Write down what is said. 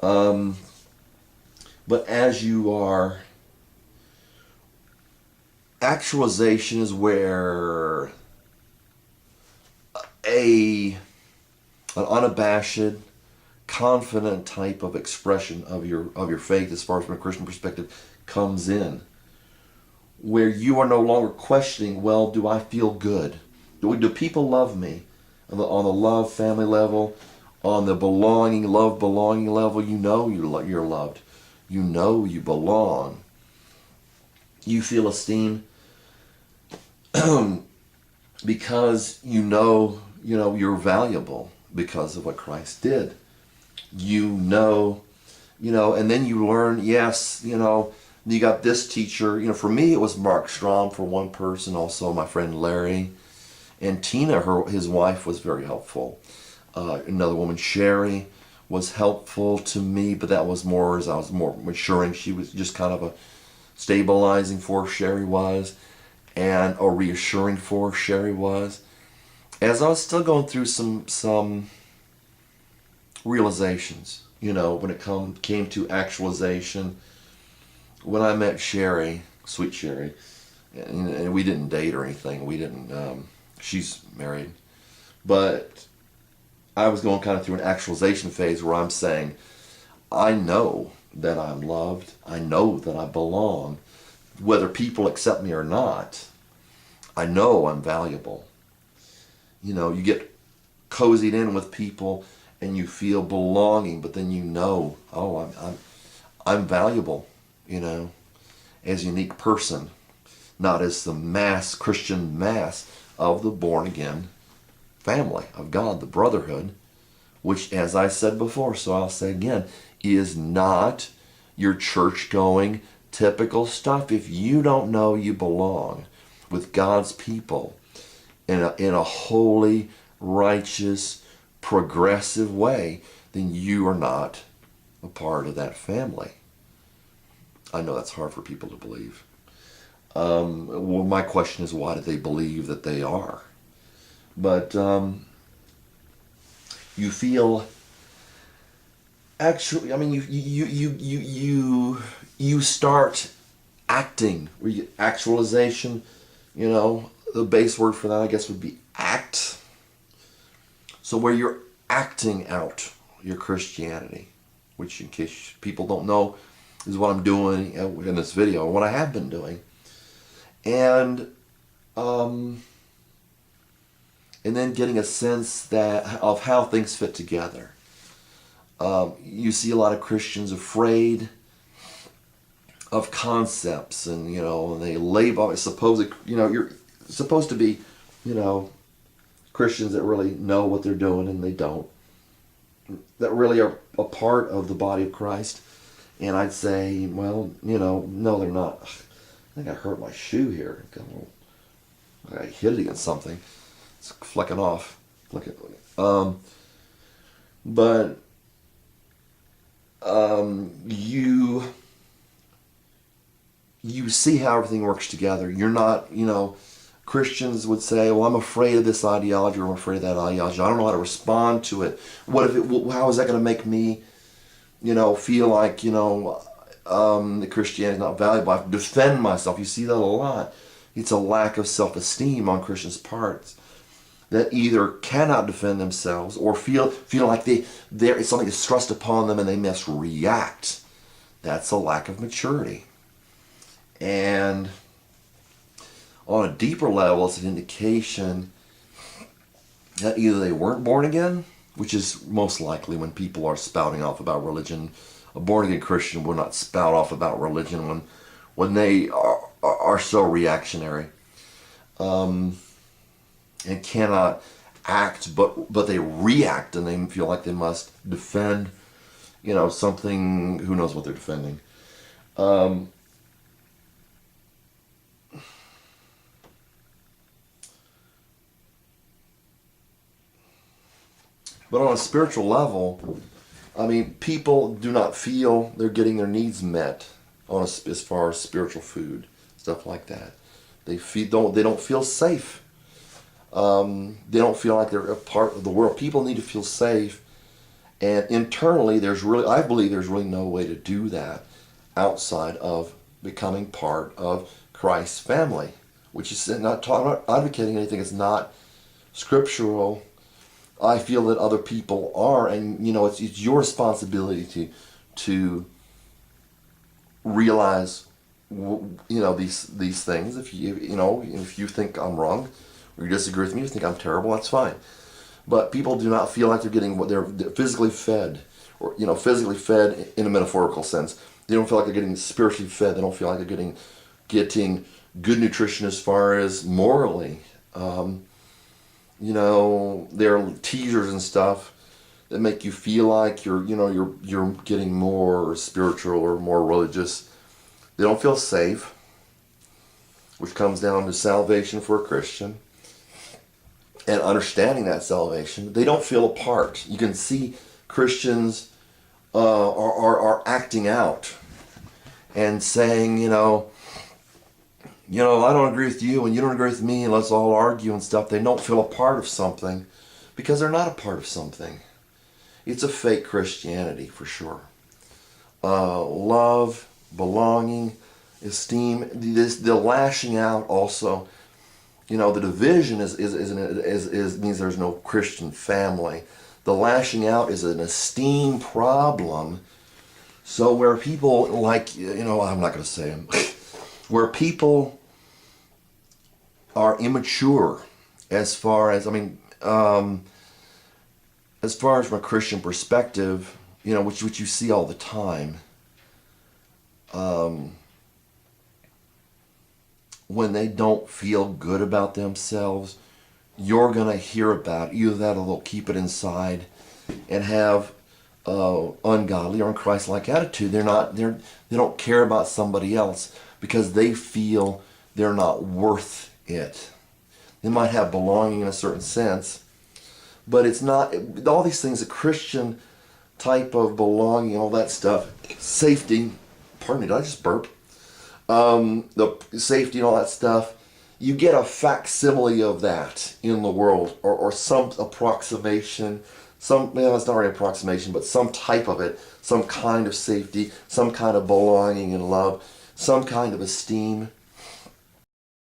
Um, but as you are, actualization is where a an unabashed, confident type of expression of your faith, as far as from a Christian perspective, comes in, where you are no longer questioning, well, do I feel good? Do people love me? On the love family level, on the love belonging level, you know you're loved. You know you belong. You feel esteem because you know you're valuable because of what Christ did. And then you learn, yes, you got this teacher. For me, it was Mark Strom for one person, also my friend Larry. And Tina, his wife, was very helpful. Another woman, Sherry, was helpful to me, but that was more as I was more maturing. She was just kind of a stabilizing force, Sherry was, and a reassuring force, Sherry was. As I was still going through some realizations, when it came to actualization, when I met Sherry, sweet Sherry, and we didn't date or anything. We didn't. She's married, but I was going kind of through an actualization phase where I'm saying, I know that I'm loved. I know that I belong, whether people accept me or not. I know I'm valuable. You get cozied in with people and you feel belonging, but then oh, I'm valuable, as a unique person, not as the Christian mass of the born again family of God, the brotherhood, which, as I said before, so I'll say again, is not your church going typical stuff. If you don't know you belong with God's people in a holy, righteous, progressive way, then you are not a part of that family. I know that's hard for people to believe. Well, my question is, why do they believe that they are? But you feel actually. I mean, you start acting. Actualization. The base word for that, I guess, would be act. So where you're acting out your Christianity, which, in case people don't know, is what I'm doing in this video, what I have been doing. And then getting a sense of how things fit together. You see a lot of Christians afraid of concepts, and they label. You're supposed to be, Christians that really know what they're doing, and they don't. That really are a part of the body of Christ. And I'd say, well, no, they're not. I think I hurt my shoe here. I hit it against something. It's flecking off. But you see how everything works together. You're not, Christians would say, well, I'm afraid of this ideology, or I'm afraid of that ideology. I don't know how to respond to it. How is that going to make me, feel like, the Christianity is not valuable? I have to defend myself. You see that a lot. It's a lack of self-esteem on Christians' parts, that either cannot defend themselves or feel like it's something that's thrust upon them and they must react. That's a lack of maturity. And on a deeper level, it's an indication that either they weren't born again, which is most likely when people are spouting off about religion. A born-again Christian will not spout off about religion when they are so reactionary. And cannot act, but they react, and they feel like they must defend, something. Who knows what they're defending? But on a spiritual level, I mean, people do not feel they're getting their needs met as far as spiritual food, stuff like that. They don't feel safe. They don't feel like they're a part of the world. People need to feel safe, And internally, I believe there's really no way to do that outside of becoming part of Christ's family, which is I'm not advocating anything. It's not scriptural. I feel that other people are, and it's your responsibility to realize these things. If you think I'm wrong or you disagree with me, you think I'm terrible, that's fine. But people do not feel like they're getting what they're physically fed, or physically fed in a metaphorical sense. They don't feel like they're getting spiritually fed. They don't feel like they're getting good nutrition as far as morally. There are teasers and stuff that make you feel like you're getting more spiritual or more religious. They don't feel safe, which comes down to salvation for a Christian and understanding that salvation. They don't feel apart. You can see Christians are acting out and saying, I don't agree with you and you don't agree with me, and let's all argue and stuff. They don't feel a part of something because they're not a part of something. It's a fake Christianity for sure. Love, belonging, esteem, the lashing out also. The division means there's no Christian family. The lashing out is an esteem problem. So where people I'm not going to say them, where people are immature as far as from a Christian perspective, which you see all the time. When they don't feel good about themselves, you're going to hear about it. Either that or they'll keep it inside and have ungodly or unchristlike attitude. They don't care about somebody else because they feel they're not worth it. They might have belonging in a certain sense, but it's not all these things. A Christian type of belonging, all that stuff, safety. Pardon me, did I just burp? The safety and all that stuff, you get a facsimile of that in the world, or some approximation, it's not really an approximation, but some type of it, some kind of safety, some kind of belonging and love, some kind of esteem.